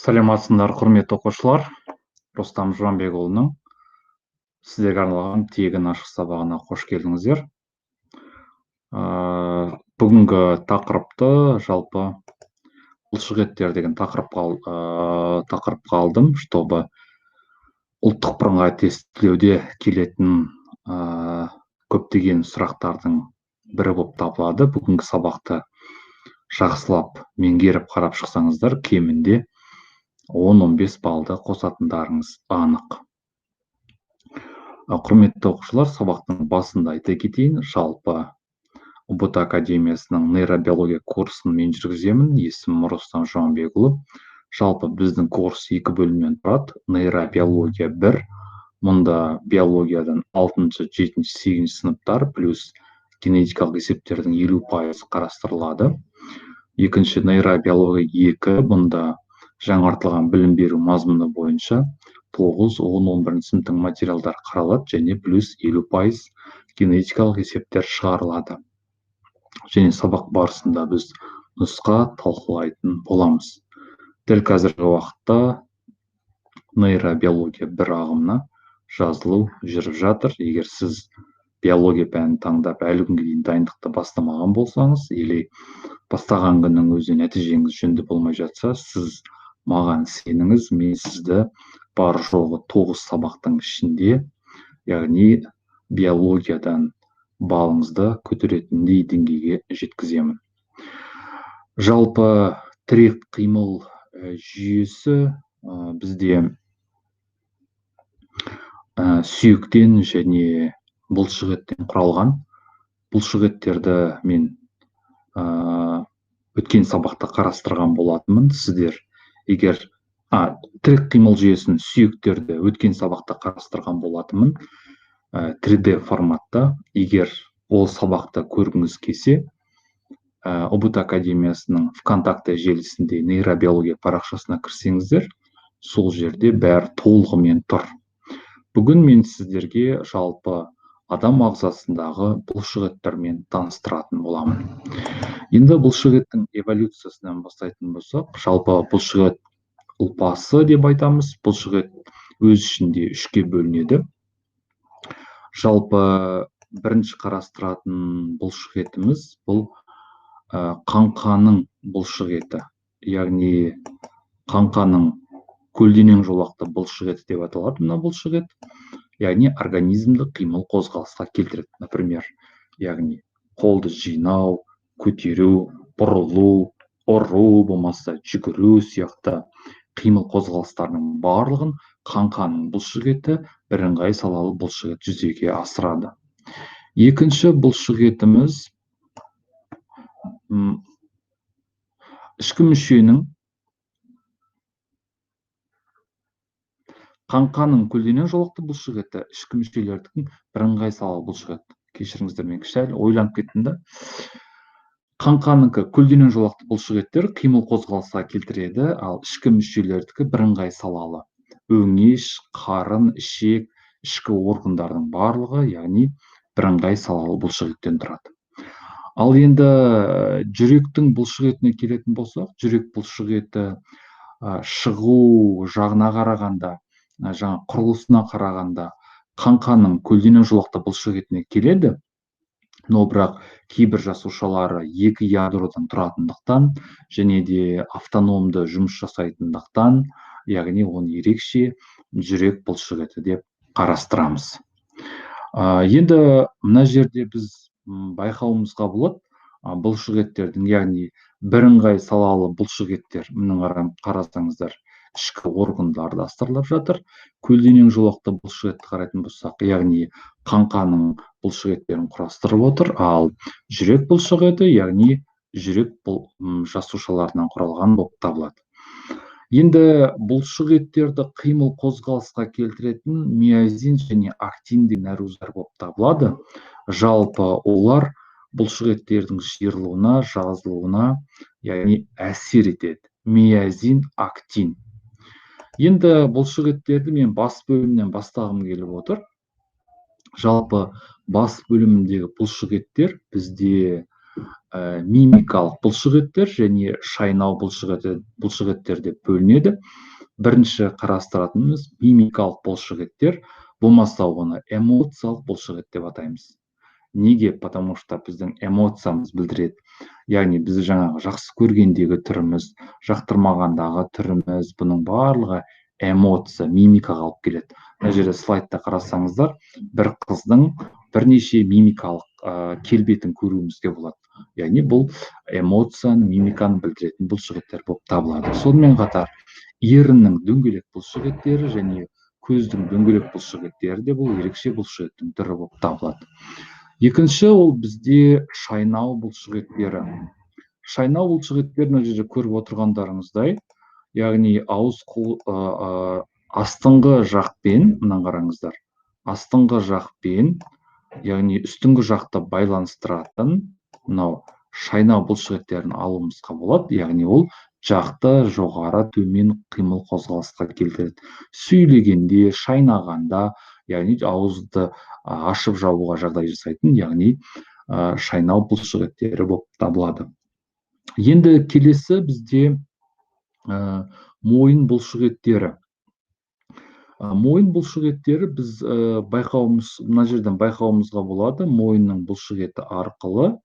Саламатсыздар, құрметті оқушылар. Рустам Жуанбекұлының сіздерге арналған тегін ашық сабағына қош келдіңіздер. Бүгінгі тақырыпты жалпы бұлшықеттер деген тақырыпқа алдым, чтобы ұлттық бірыңғай тестілеуде келетін көптеген сұрақтардың бірі болып табылады. Бүгінгі сабақты жақсылап меңгеріп қарап шықсаңыздар, кемінде 10-15 балды қосатындарыңыз анық. Құрметті оқушылар, сабақтың басында айта кетейін, жалпы УБТ Академиясының нейробиология курсын мен жүргіземін. Есімім Рустам Жуанбекұлы. Жалпы біздің курс 2 бөлімнен тұрады. Нейробиология 1, мұнда биологиядан 6-шы, 7-шы, 8-шы сыныптар плюс генетикалық есептердің 50% қарастырылады. Екінші нейробиология 2, бұнда жаңартылған білім беру мазмұны бойынша 9, 10, 11 сыныптың материалдар қаралады және плюс 50% генетикалық есептер шығарылады. Және сабақ барысында біз нұсқа талқылайтын боламыз. Дәл қазіргі уақытта нейробиология 1 ағымына жазылу жүріп жатыр. Егер сіз биология пәнін таңдап әлі күнге дейін дайындықты бастамаған болсаңыз, или бастаған күннің өзінде нәтижеңіз жөнді болмай жатса, сіз маған сеніңіз, мен сізді бар жоғы 9 сабақтың ішінде, яғни биологиядан балыңызды көтеретіндей деңгейге жеткіземін. Жалпы тірек қимыл жүйесі бізде сүйектен және бұлшық еттен құралған. Бұлшық еттерді мен өткен сабақта қарастырған болатынмын. Сіздер егер тірек қимыл жүйесін сүйектерді өткен сабақта қарастырған болатынмын 3D форматта. Егер ол сабақты көргіңіз келсе, УБТ Академиясының ВКонтакте желісінде нейробиология парақшасына кірсеңіздер, сол жерде бәрі толығымен тұр. Бүгін мен сіздерге жалпы адам ағзасындағы бұлшық еттермен таныстыратын боламын. Енді бұлшық еттің эволюциясынан бастайтын болсақ, жалпы бұлшық ет ұлпасы деп айтамыз. Бұлшық ет өз ішінде 3-ке бөлінеді. Жалпы бірінші қарастыратын бұлшық етіміз бұл қаңқаның бұлшық еті, яғни қаңқаның көлденең жолақты бұлшық еті деп аталады. Мына бұлшық ет, яғни организмді қимыл қозғалысқа келтіреді. Например, яғни қолды жинау, көтеру, бұрылу, ұру, болмаса жүгіру сияқты қимыл қозғалыстарының барлығын қаңқаның бұлшық еті, бірыңғай салалы бұлшық ет жүзеге асырады. Екінші бұлшық етіміз ішкі мүшенің қаңқаның көлденең жолақты бұлшық еті, ішкі мүшелердің бірыңғай салалы бұлшық ет. Кешіріңіздер, мен кішкене ойланып кеттім да. Қаңқаныкі көлденең жолақты бұлшық еттер қимыл қозғалысқа келтіреді, ал ішкі мүшелердікі бірыңғай салалы. Өңеш, қарын, ішек, ішкі органдардың барлығы, яғни бірыңғай салалы бұлшық еттен тұрады. Ал енді жүректің бұлшық етіне келетін болсақ, жүрек бұлшық еті шығу жағына қарағанда, жаңа құрылысына қарағанда қаңқаның көлденең жолақты бұлшық етіне келеді. Но бірақ кейбір жасушалары 2 ядродан тұратындықтан және де автономды жұмыс жасайтындықтан, яғни оны ерекше жүрек бұлшық еті деп қарастырамыз. Енді мына жерде біз байқауымызға болады, бұлшық еттердің, яғни бірыңғай салалы бұлшық еттер, мұның қарасаңыздар, ішкі органдарды астарлап жатыр. Көлденең жолақты бұлшық етті қарайтын болсақ, яғни қаңқаның бұлшық еттерін құрастырып отыр, ал жүрек бұлшық еті, яғни жүрек жасушаларынан құралған болып табылады. Енді бұлшық еттерді қимыл қозғалысқа келтіретін миозин және актин деген нәруыздар болып табылады. Жалпы олар бұлшық еттердің жиырылуына, жазылуына, яғни әсер етеді. Миозин, актин. Енді бұлшық еттерді мен бас бөлімнен бастағым келіп отыр. Жалпы бас бөліміндегі бұлшық еттер бізде мимикалық бұлшықеттер және шайнау бұлшықеттер деп бөлінеді. Бірінші қарастыратынымыз мимикалық бұлшықеттер, болмаса оны эмоциялық бұлшықет деп атаймыз. Неге? Потому что біздің эмоциямыз білдіреді. Яғни біз жаңағы жақсы көргендегі түріміз, жақтырмағандағы түріміз, бұның барлығы эмоция, мимикаға алып келеді. Мына жерде слайдта қарасаңыздар, бір қыздың бірнеше мимикалық келбетін көруімізге болады. Яғни бұл эмоцияны, мимиканы білдіретін бұлшықеттер болып табылады. Сонымен қатар еріннің дөңгелек бұлшықеттері және көздің дөңгелек бұлшықеттері де бұл ерекше бұлшықеттің түрі болып табылады. Екінші ол бізде шайнау бұлшықеттері. Шайнау бұлшықеттері мына жерде көріп отырғандарыңыздай, яғни астыңғы жақпен, мына қараңыздар, астыңғы жақпен, яғни үстіңгі жақты байланыстыратын мынау шайнау бұлшықеттерін алуымызға болады. Яғни ол жақты жоғары төмен қимыл қозғалысқа келтіреді. Сөйлегенде, шайнағанда, яғни ауызды ашып жабуға жағдай жасайтын, яғни шайнау бұлшықеттері болып табылады. Енді келесі бізде мойын бұлшықеттері. Мойын бұлшықеттері біз мына жерден байқауымызға болады. Мойынның бұлшықеті арқылы,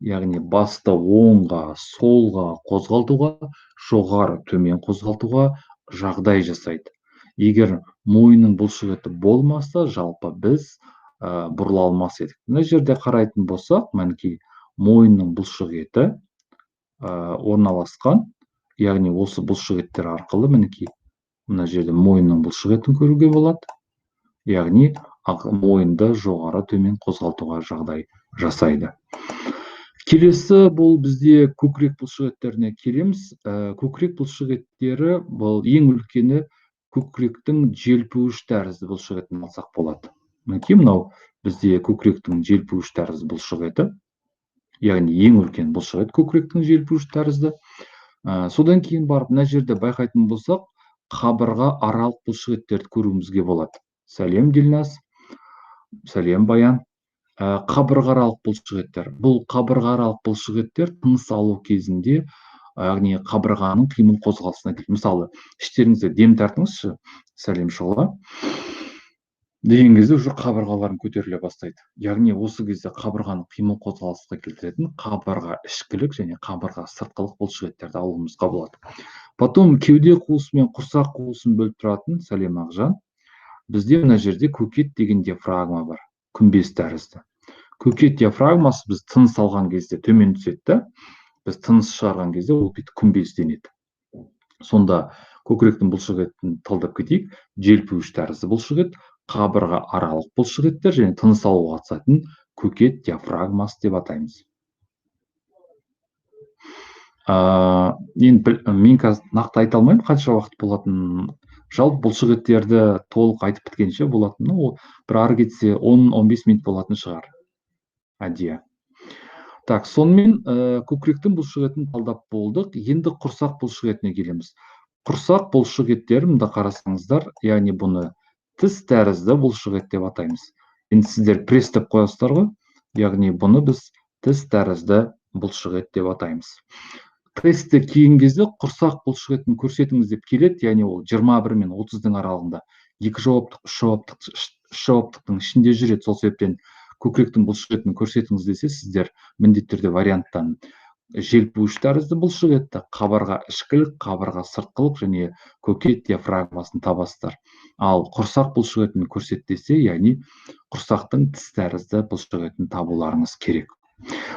яғни басты оңға, солға қозғалтуға, жоғары төмен қозғалтуға жағдай жасайды. Егер мойынның бұлшықеті болмаса, жалпы біз бұрыла алмас едік. Мына жерде қарайтын болсақ, мінекей мойынның бұлшықеті орналасқан, яғни осы бұлшықеттер арқылы мінекей мына жерде мойынның бұлшықетін көруге болады. Яғни мойынды жоғары төмен қозғалтуға жағдай жасайды. Келесі бұл бізде көкірек бұлшықеттеріне келеміз. Көкірек бұлшықеттері бұл ең үлкені көкіректің желпуіш тәрізді бұлшықетін алсақ болады. Мінекей мынау бізде көкіректің желпуіш тәрізді бұлшықеті, яғни ең үлкен бұлшықет көкіректің желпуіш тәрізді. Содан кейін барып мына жерде байқайтын болсақ, қабырға аралық бұлшықеттерді көруімізге болады. Сәлем Дилназ, сәлем Баян. Қабырға аралық бұлшықеттер. Бұл қабырға аралық бұлшықеттер тыныс алу кезінде, яғни қабырғаның қимыл қозғалысына келеді. Мысалы, іштеріңізде дем тартыңызшы, сәлем Шола деген кезде уже қабырғаларын көтеріле бастайды. Яғни осы кезде қабырғаның қимыл қозғалысқа келтіретін қабырға ішкілік және қабырға сыртқылық бұлшықеттерді алуымызға болады. Потом кеуде қуысы мен құрсақ қуысын бөліп тұратын, сәлем Ақжан, бізде мына жерде көкет деген диафрагма бар, күмбез тәрізді. Көкет диафрагмасы біз тыныс алған кезде төмен түседі, біз тыныс шығарған кезде ол бүйтіп күмбезденеді. Сонда көкіректің бұлшықетін талдап кетейік. Желпуіш тәрізді бұлшықет, қабырға аралық бұлшықеттер және тыныс алуға қатысатын көкет диафрагмасы деп атаймыз. Мен қазір нақты айта алмаймын, қанша уақыт болатын. Жалпы бұлшықеттерді толық айтып біткенше болатын. Бір ары кетсе 10-15 минут болатын шығар. Әдия. Так, сонымен көкіректің бұлшықетін талдап болдық. Енді құрсақ бұлшықетіне келеміз. Құрсақ бұлшықеттері, мында қарасаңыздар, яғни бұны тіс тәрізді бұлшықет деп атаймыз. Енді сіздер пресс деп қоясыздар ғой, яғни бұны біз тіс тәрізді бұлшықет деп атаймыз. Тесті кейін кезде құрсақ бұлшықетін көрсетіңіз деп келеді, яғни ол 21 мен 30-дің аралығында екі жауаптық, үш жауаптықтың ішінде жүреді. Сол себептен көкіректің бұлшықетін көрсетіңіз десе, сіздер міндетті түрде варианттан желпуіш тәрізді бұлшықетті, қабырға ішкілік, қабырға сыртқылық және көкет диафрагмасын табасыздар. Ал құрсақ бұлшықетін көрсет десе, яғни құрсақтың тіс тәрізді бұлшықетін табуларыңыз керек.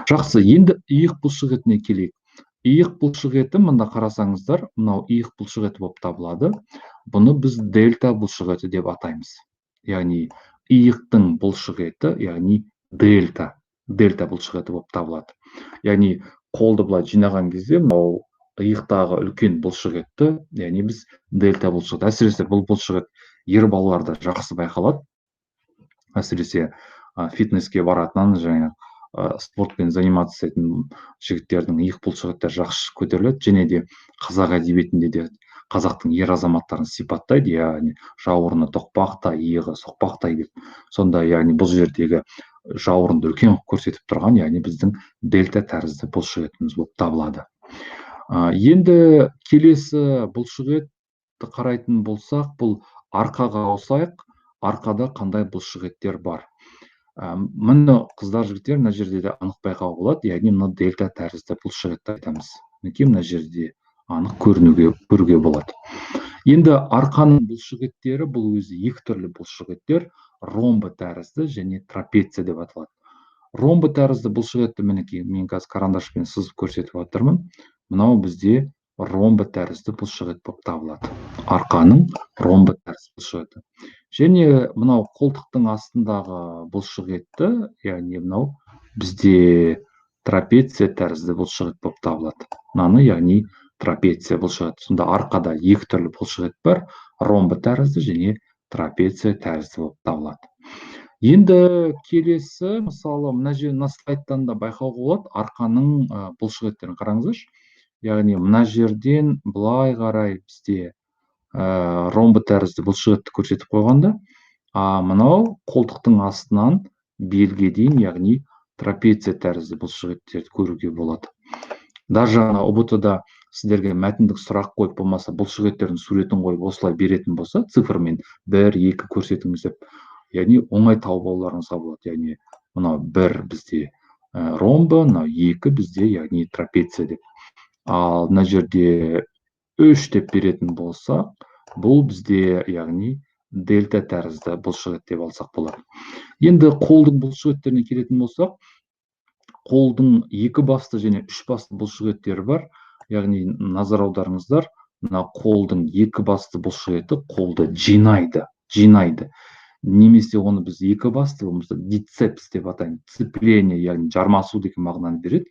Жақсы, енді иық бұлшықетіне келейік. Иық бұлшықеті, мында қарасаңыздар, мынау иық бұлшықеті болып табылады. Бұны біз дельта бұлшықеті деп атаймыз. Яғни иықтың бұлшықеті, яғни дельта бұлшықеті болып табылады. Яғни қолды былай жинаған кезде, мынау иықтағы үлкен бұлшықетті, яғни біз дельта бұлшықет. Әсіресе бұл бұлшықет ер балаларда жақсы байқалады. Әсіресе фитнеске баратынан және спортпен заниматься ететін жігіттердің иық бұлшықеттері жақсы көтеріледі, және де қазақ әдебиетінде де қазақтың ер азаматтарын сипаттайды, яғни жауырыны тоқпақтай, иығы соқпақтай деп. Сонда яғни бұл жердегі жауырынды үлкен көрсетіп тұрған, яғни біздің дельта тәрізді бұлшықетіміз болып табылады. Енді келесі бұлшықетті қарайтын болсақ, бұл арқаға ауысайық. Арқада қандай бұлшықеттер бар? Міне қыздар, жігіттер, мына жерде де анық байқауға болады, яғни мына дельта тәрізді бұлшықетті айтамыз. Мінекей мына жерде анық көруге болады. Енді арқаның бұлшықеттері бұл өзі екі түрлі бұлшықеттер, ромбы тәрізді және трапеция деп аталады. Ромбы тәрізді бұлшықетті мінекей мен қазір карандашпен сызып көрсетіп отырмын. Мынау бізде ромбы тәрізді бұлшықет болып табылады. Арқаның ромбы тәрізді бұлшықеті. Және мынау қолтықтың астындағы бұлшықетті, яғни мынау бізде трапеция тәрізді бұлшықет болып табылады. Мынаны яғни трапеция бұлшықеті. Сонда арқада екі түрлі бұлшықет бар, ромбы тәрізді және трапеция тәрізді болып табылады. Енді келесі, мысалы, мына слайдтан да байқауға болады, арқаның бұлшықеттерін қараңыздаршы. Яғни мына жерден былай қарай бізде ромбы тәрізді бұлшықетті көрсетіп қойғанда, мынау қолтықтың астынан белге дейін, яғни трапеция тәрізді бұлшықеттерді көруге болады. Даже ұбт-да сіздерге мәтіндік сұрақ қойып болмаса, бұлшықеттердің суретін қойып осылай беретін болса, цифрмен 1-2 көрсетіңіз деп, яғни оңай тауып алуларыңызға болады. Яғни мынау 1 бізде ромбы, мынау 2 бізде, яғни трапеция деп. Ал мына жерде 3 деп беретін болса, бұл бізде, яғни дельта тәрізді бұлшықет деп алсақ болады. Енді қолдың бұлшықеттеріне келетін болсақ, қолдың 2 басты және 3 басты бұлшықеттері бар. Яғни назар аударыңыздар, мына қолдың 2 басты бұлшықеті қолды жинайды. Немесе оны біз 2 басты, болмаса дицепс деп атаймыз. Цепление, яғни жармасу деген мағынаны береді.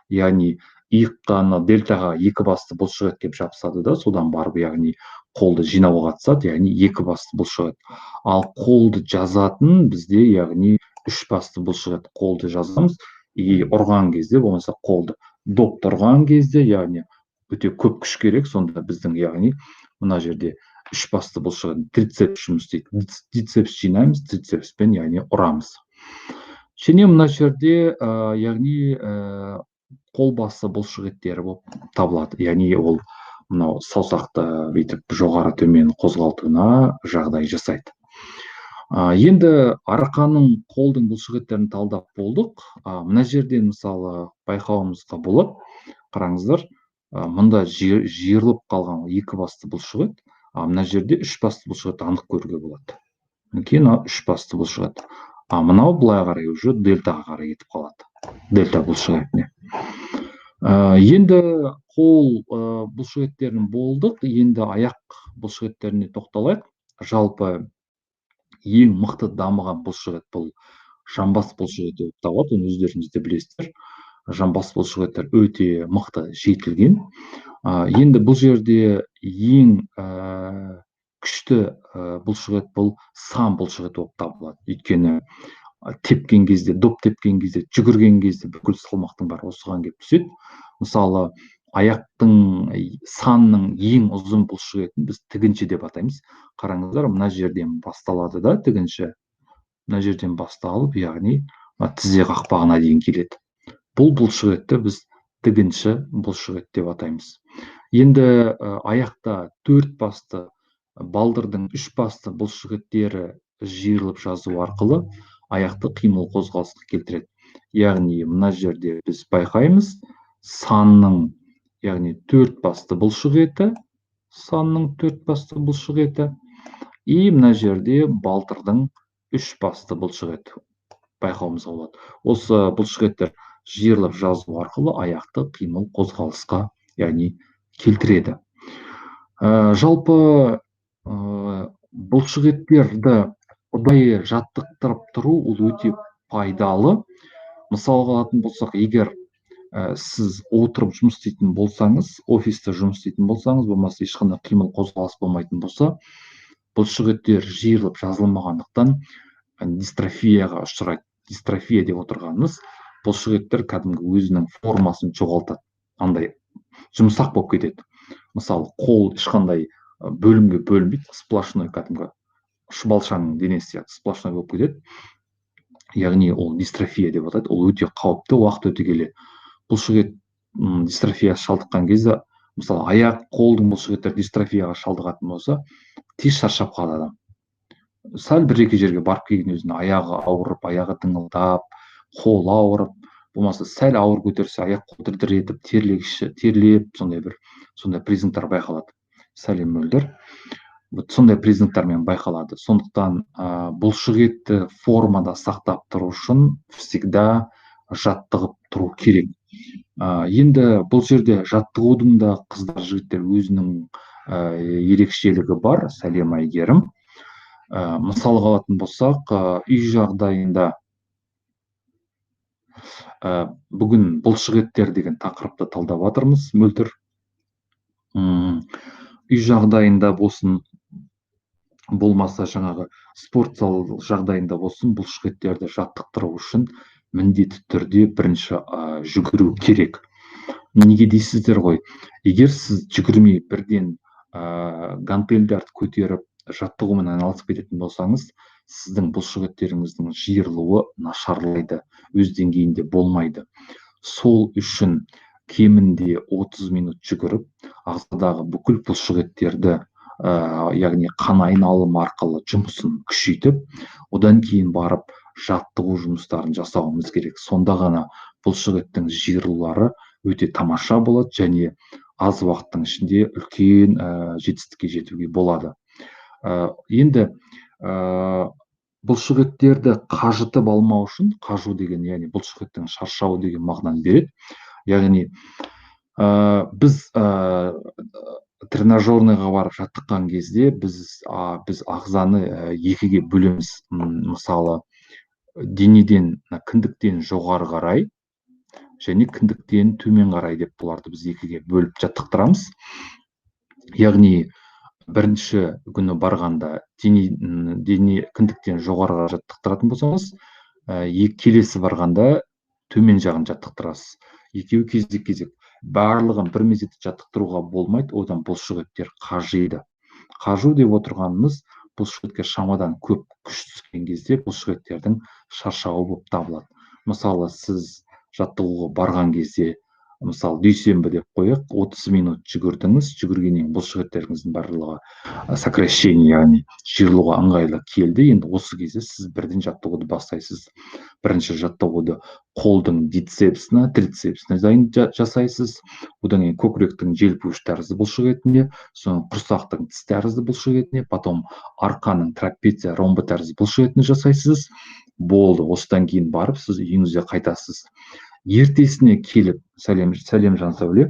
Яғни иыққа дельтаға 2 басты бұлшықет келіп жабысады да, содан барып, яғни қолды жинауға қатысады, яғни 2 басты бұлшықет. Ал қолды жазатын бізде, яғни 3 басты бұлшықет. Қолды жазамыз, ұрған кезде, болмаса қолды допты ұрған кезде, яғни өте көп күш керек, сонда біздің, яғни мына жерде 3 басты бұлшықет, трицепс жұмыс істейді. Дицепс жинаймыз, трицепспен, яғни ұрамыз. Және мына жерде, яғни қол басы бұлшықеттері болып табылады. Яғни ол мынау саусақты бүйтіп жоғары төмен қозғалтуына жағдай жасайды. Енді арқаның қолдың бұлшықеттерін талдап болдық. Мына жерден мысалы байқауымызға болады. Қараңыздар, мұнда жиырылып қалған 2 басты бұлшықет, мына жерде 3 басты бұлшықет анық көруге болады. Кейін 3 басты бұлшықет. Мынау былай қарай уже дельтаға қарай кетіп қалады. Дельта бұлшықетіне. Енді қол бұлшықеттерін болдық. Енді аяқ бұлшықеттеріне тоқталайық. Жалпы ең мықты дамыған бұлшықет бұл жамбас бұлшықеті болып табылады. Оны өздеріңіз де білесіздер. Жамбас бұлшықеттер өте мықты жетілген. Енді бұл жерде ең күшті бұлшықет бұл сан бұлшықеті болып табылады. Өйткені тепкен кезде, доп тепкен кезде, жүгірген кезде бүкіл салмақтың бәрі осыған келіп түседі. Мысалы, аяқтың санның ең ұзын бұлшықетін біз тігінші деп атаймыз. Қараңыздар, мына жерден басталады да, тігінші. Мына жерден басталып, яғни тізе қақпағына дейін келеді. Бұл бұлшықетті біз тігінші бұлшықет деп атаймыз. Енді аяқта 4 басты, балдырдың 3 басты бұлшықеттері жиырылып жазу арқылы аяқты қимыл қозғалысқа келтіреді. Яғни мына жерде біз байқаймыз, санның, яғни 4 басты бұлшықеті, санның 4 басты бұлшықеті, и мына жерде балтырдың 3 басты бұлшықеті байқауымызға болады. Осы бұлшықеттер жиырылып жазу арқылы аяқты қимыл қозғалысқа, яғни келтіреді. Жалпы бұлшықеттерді ұдайы жаттықтырып тұру ол өте пайдалы. Мысалға алатын болсақ, егер сіз отырып жұмыс істейтін болсаңыз, офиста жұмыс істейтін болсаңыз, болмаса ешқандай қимыл қозғалыс болмайтын болса, бұлшықеттер жиырылып жазылмағандықтан дистрофияға ұшырайды. Дистрофия деп отырғанымыз, бұлшықеттер кәдімгі өзінің формасын жоғалтады, андай жұмсақ болып кетеді. мысалы қол ешқандай бөлімге бөлінбейді, сплошной кәдімгі шұбалшаның денесі сияқты сплошной болып кетеді. Яғни ол дистрофия деп атайды. Ол өте қауіпті. Уақыт өте келе бұлшықет дистрофиясы шалдыққан кезде, мысалы аяқ қолдың бұлшықеттері дистрофияға шалдығатын болса, тез шаршап қалады адам. Сәл бір екі жерге барып келген өзіне аяғы ауырып, аяғы дыңылдап, қолы ауырып, болмаса сәл ауыр көтерсе аяқ қол дір етіп, терлеп, сондай признактар байқалады. Сәлем мөлдір. Сондай признактармен байқалады. Сондықтан бұлшық етті формада сақтап тұру үшін всегда жаттығып тұру керек. Енді бұл жерде жаттығудың да қыздар жігіттер өзінің ерекшелігі бар. Сәлем Әйгерім. Мысалға алатын болсақ, үй жағдайында бүгін бұлшық еттер деген тақырыпты талдап жатырмыз, мөлдір. Үй жағдайында болсын, болмаса жаңағы спорт зал жағдайында болсын, бұлшық еттерді жаттықтыру үшін міндетті түрде бірінші жүгіру керек. Неге дейсіздер ғой? Егер сіз жүгірмей бірден гантельдерді көтеріп жаттығумен айналысып кететін болсаңыз, сіздің бұлшық еттеріңіздің жиырылуы нашарлайды, өз деңгейінде болмайды. Сол үшін кемінде 30 минут жүгіріп, ағзадағы бүкіл бұлшық еттерді, яғни қан айналымы арқылы жұмысын күшейтіп, одан кейін барып жаттығу жұмыстарын жасауымыз керек. Сонда ғана бұлшық еттің жиырылулары өте тамаша болады және аз уақыттың ішінде үлкен жетістікке жетуге болады. Енді бұлшық еттерді қажытып алмау үшін, қажу деген, яғни бұлшық еттің шаршауы деген мағынаны береді. Яғни біз тренажерныйға барып жаттыққан кезде біз ағзаны екіге бөлеміз. Мысалы, денеден, кіндіктен жоғары қарай және кіндіктен төмен қарай деп бұларды біз екіге бөліп жаттықтырамыз. Яғни бірінші күні барғанда дене кіндіктен жоғарыға жаттықтыратын болсаңыз, келесі барғанда төмен жағын жаттықтырасыз. Екеуі кезек-кезек. Барлығын бір мезетте жаттықтыруға болмайды, одан бұлшық еттер қажиды. Қажу деп отырғанымыз, бұлшық етке шамадан көп күш түскен кезде бұлшық еттердің шаршауы болып табылады. Мысалы, сіз жаттығуға барған кезде, мысалы дүйсенбі деп қояйық, 30 минут жүгірдіңіз, жүгіргеннен бұлшық еттеріңіздің барлығы сокращение, яғни жиырылуға ыңғайлы келді. Енді осы кезде сіз бірден жаттығуды бастайсыз. Бірінші жаттығуды қолдың дицепсіне, трицепсіне жасайсыз. Одан кейін көкіректің желпуіш тәрізді бұлшық етіне, соң құрсақтың тіс тәрізді бұлшық етіне, потом арқаның трапеция, ромбы тәрізді бұлшық етіне жасайсыз. Болды. Осыдан кейін барып сіз үйіңізге қайтасыз. Ертесіне келіп, сәлем Жансәуле,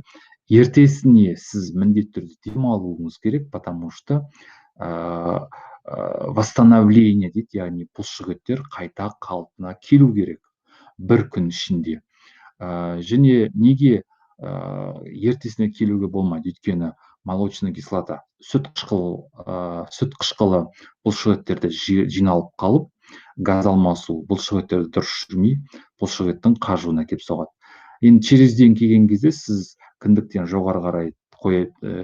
ертесіне сіз міндетті түрде демалуыңыз керек, потому что восстановление дейді, яғни бұлшық еттер қайта қалпына келу керек бір күн ішінде. Және неге ертесіне келуге болмайды? Өйткені молочная кислота, сүт қышқылы бұлшық еттерде жиналып қалып, газ алмасу бұлшық еттерді дұрыс жүрмей, бұлшық еттің қажуына әкеліп соғады. Енді через ден келген кезде сіз кіндіктен жоғары қарай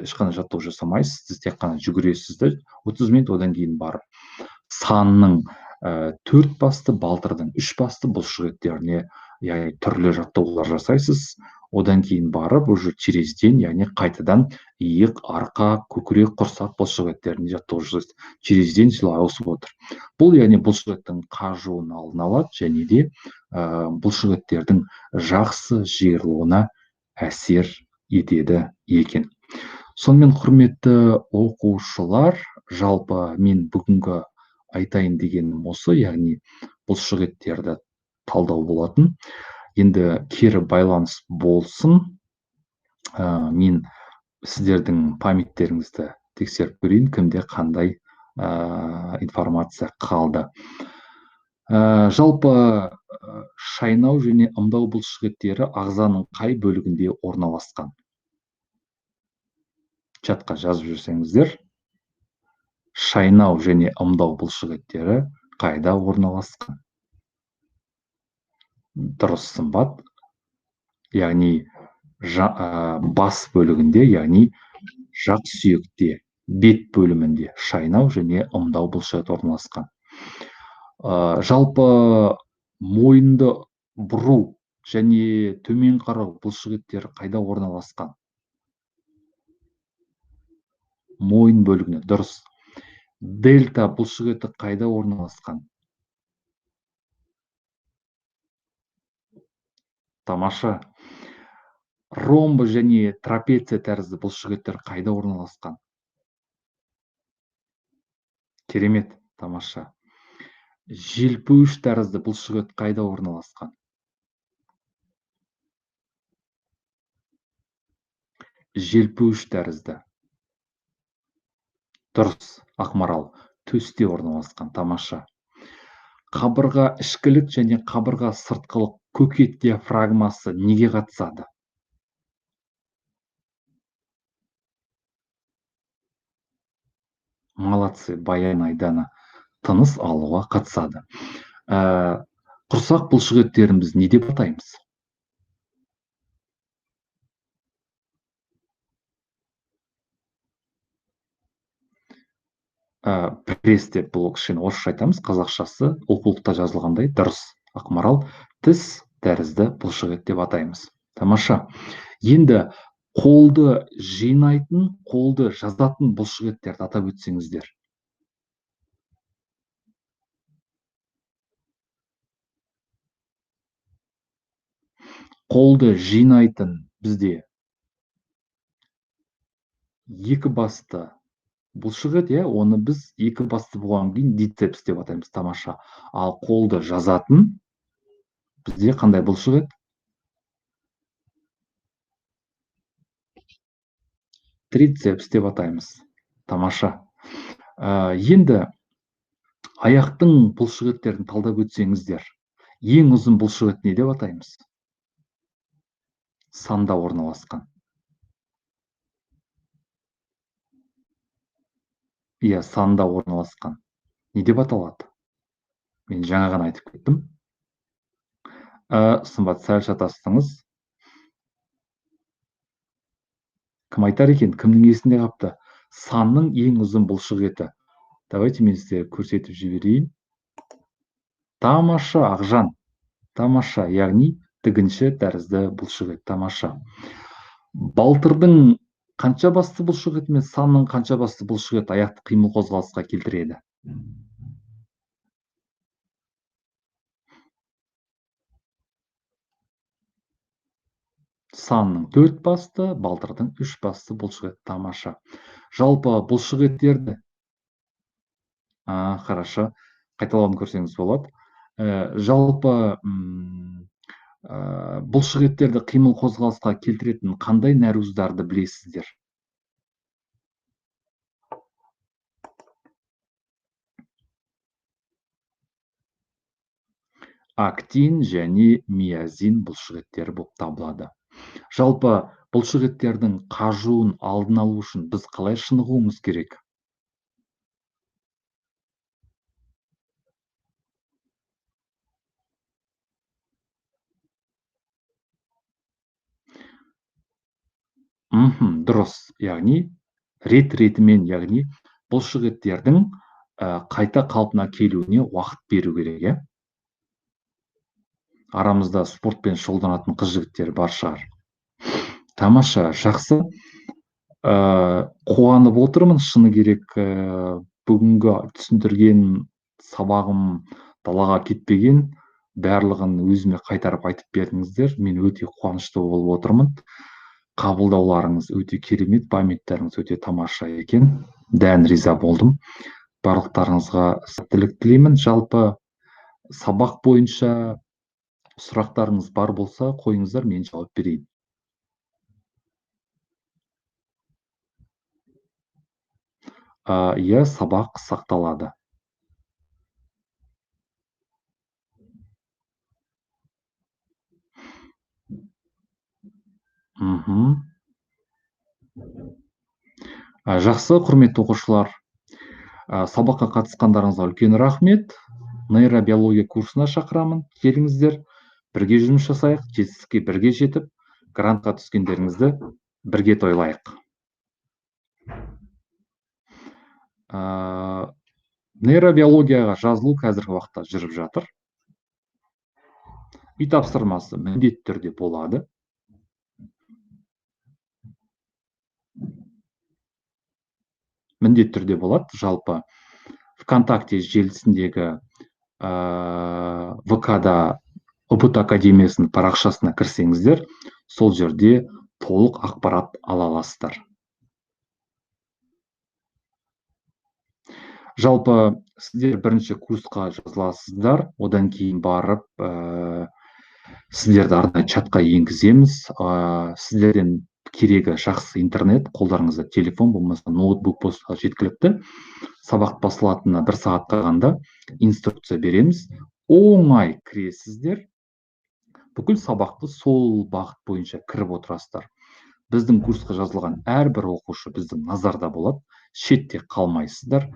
ешқандай жаттығу жасамайсыз, сіз тек қана жүгіресіз, 30 минут, одан кейін барып санның 4 басты, балтырдың 3 басты бұлшық еттеріне, яғни түрлі жаттығулар жасайсыз. Одан кейін барып уже через ден, яғни қайтадан иық, арқа, көкірек, құрсақ бұлшық еттеріне жаттығу жасайсыз. Через ден солай ауысып отыр. Бұл яғни бұлшық еттің қажуын алдын алады және де бұлшық еттердің жақсы жиырылуына әсер етеді екен. Сонымен құрметті оқушылар, жалпы мен бүгінгі айтайын дегенім осы, яғни бұлшық еттерді талдау болатын. Енді кері байланыс болсын. Мен сіздердің памяттеріңізді тексеріп көрейін, кімде қандай информация қалды. Жалпы шайнау және ымдау бұлшық еттері ағзаның қай бөлігінде орналасқан? Чатқа жазып жүрсеңіздер. Шайнау және ымдау бұлшық еттері қайда орналасқан? Дұрыс, сымбат. Яғни бас бөлігінде, яғни жақ сүйекте, бет бөлімінде шайнау және ымдау бұлшықеті орналасқан. Жалпы мойынды бұру және төмен қарау бұлшықеттері қайда орналасқан? Мойын бөлігіне, дұрыс. Дельта бұлшықеті қайда орналасқан? Тамаша. Ромбы және трапеция тәрізді бұлшықеттер қайда орналасқан? Керемет, тамаша. Желпуіш тәрізді бұлшықет қайда орналасқан? Желпуіш тәрізді. Дұрыс, Ақмарал. Төсте орналасқан, тамаша. Қабырға ішкілік және қабырға сыртқылық көкет диафрагмасы неге қатысады? Молодцы, Баян Айдана. Тыныс алуға қатысады. Құрсақ бұлшықеттерін біз не деп атаймыз? Пресс деп, бұл кішкене орысша айтамыз, қазақшасы оқулықта жазылғандай. Дұрыс, Ақмарал. Тіс тәрізді бұлшықет деп атаймыз. Тамаша. Енді қолды жинайтын, қолды жазатын бұлшықеттерді атап өтсеңіздер. Қолды жинайтын бізде екі басты бұлшықет, оны біз екі басты болған кейін дицепс деп атаймыз. Тамаша. Ал қолды жазатын бізде қандай бұлшықет? Трицепс деп атаймыз. Тамаша. Енді аяқтың бұлшықеттерін талдап өтсеңіздер, ең ұзын бұлшықет не деп атаймыз? Санда орналасқан. Иә, санда орналасқан. Не деп аталады? Мен жаңа ғана айтып кеттім. Сымбат, сәл шатастыңыз. Кім айтар екен? Кімнің есінде қапты? Санның ең ұзын бұлшықеті. Давайте мен сізге көрсетіп жіберейін. Тамаша, Ақжан. Тамаша, яғни тігінші тәрізді бұлшықет. Тамаша. Балтырдың қанша басты бұлшықеті мен санның қанша басты бұлшықеті аяқты қимыл қозғалысқа келтіреді? Санның 4 басты, балтырдың 3 басты бұлшықет. Тамаша. Жалпы бұлшықеттерді, хорошо, қайталауын көрсеңіз болады. Жалпы бұлшықеттерді қимыл қозғалысқа келтіретін қандай нәруыздарды білесіздер? Актин және миозин бұлшықеттері болып табылады. Жалпы бұлшықеттердің қажуын алдын алу үшін біз қалай шынығуымыз керек? Дұрыс, яғни рет-ретімен, яғни бұлшықеттердің қайта қалпына келуіне уақыт беру керек. Арамызда спортпен шұғылданатын қыз-жігіттер бар шығар. Тамаша, жақсы. Қуанып отырмын, шыны керек, бүгінгі түсіндірген сабағым далаға кетпеген, барлығын өзіме қайтарып айтып бердіңіздер. Мен өте қуанышты болып отырмын. Қабылдауларыңыз өте керемет, памяттеріңіз өте тамаша екен. Дән риза болдым. Барлықтарыңызға сәттілік тілеймін. Жалпы сабақ бойынша сұрақтарыңыз бар болса, қойыңыздар, мен жауап берейін. Иә, сабақ сақталады. Жақсы, құрметті оқушылар. Сабаққа қатысқандарыңызға үлкен рахмет. Нейробиология курсына шақырамын. Келіңіздер, бірге жұмыс жасайық, жетістікке бірге жетіп, грантқа түскендеріңізді бірге тойлайық. Нейробиологияға жазылу қазіргі уақытта жүріп жатыр. Үй тапсырмасы міндетті түрде болады. Міндетті түрде болады. Жалпы ВКонтакте желісіндегі ВК-да ұбт академиясының парақшасына кірсеңіздер, сол жерде толық ақпарат ала аласыздар. Жалпы сіздер бірінші курсқа жазыласыздар, одан кейін барып сіздерді арнайы чатқа енгіземіз. Сіздерден керегі жақсы интернет, қолдарыңызда телефон болмаса ноутбук болса жеткілікті. Сабақ басылатынына 1 сағат қалғанда инструкция береміз. Оңай кіресіздер. Бүкіл сабақты сол бағыт бойынша кіріп отырасыздар. Біздің курсқа жазылған әрбір оқушы біздің назарда болады, шетте қалмайсыздар.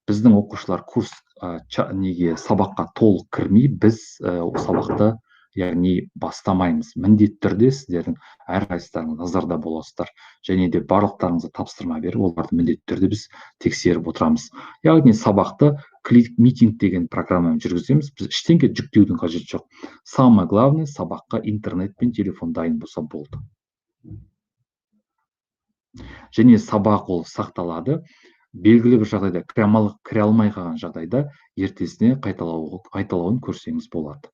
Біздің оқушылар курс сабаққа толық кірмей, біз сабақты яғни бастамаймыз. Міндетті түрде сіздердің әрқайсыларыңыз назарда боласыздар. Және де барлықтарыңызға тапсырма беріп, оларды міндетті түрде біз тексеріп отырамыз. Яғни сабақты клик-митинг деген программамен жүргіземіз. Біз ештеңе жүктеудің қажеті жоқ. Самое главное, сабаққа интернет пен телефон дайын болса болды. Және сабақ ол сақталады. Белгілі бір жағдайда кіре алмай қалған жағдайда ертесіне қайталауын көрсеңіз болады.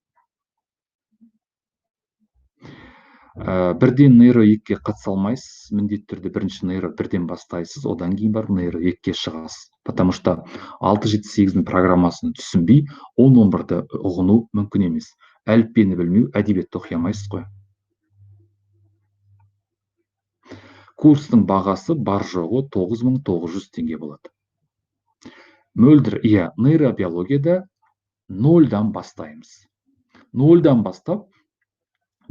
Бірден нейро 2-ге қатыса алмайсыз. Міндетті түрде бірінші нейро 1-ден бастайсыз, одан кейін барып нейро 2-ге шығасыз. Потому что 6-7-8-дің программасын түсінбей, 10-11-ді ұғыну мүмкін емес. Әліппені білмеу, әдебиетті оқи алмайсыз ғой. Курстың бағасы бар жоғы 9900 теңге болады. Мөлдір, нейробиологияда 0-дан бастаймыз. 0-дан бастап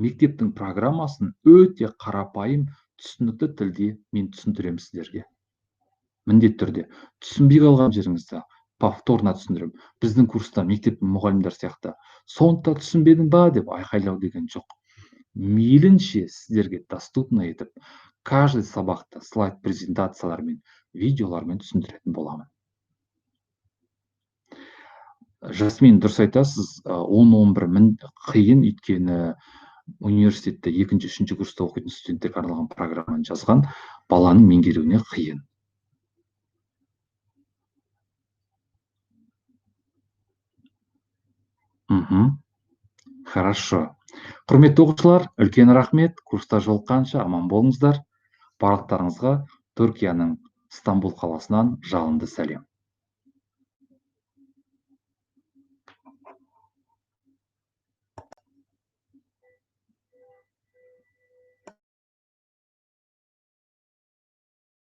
мектептің программасын өте қарапайым, түсінікті тілде мен түсіндіремін сіздерге. Міндетті түрде. Түсінбей қалған жеріңізді повторно түсіндірем. Біздің курста мектептің мұғалімдер сияқты сонда түсінбедің ба деп айқайлау деген жоқ. Мейлінше сіздерге доступно етіп, каждый сабақта слайд презентациялармен, видеолармен түсіндіретін боламын. Жасмин, дұрыс айтасыз, 10-11 қиын, өйткені университетте 2-3 курста оқитын студенттерге арналған программаны жазған, баланың меңгеруіне қиын. Хорошо. Құрметті оқушылар, үлкен рахмет. Курста жолыққанша аман болыңыздар. Барлықтарыңызға Түркияның Стамбул қаласынан жалынды сәлем.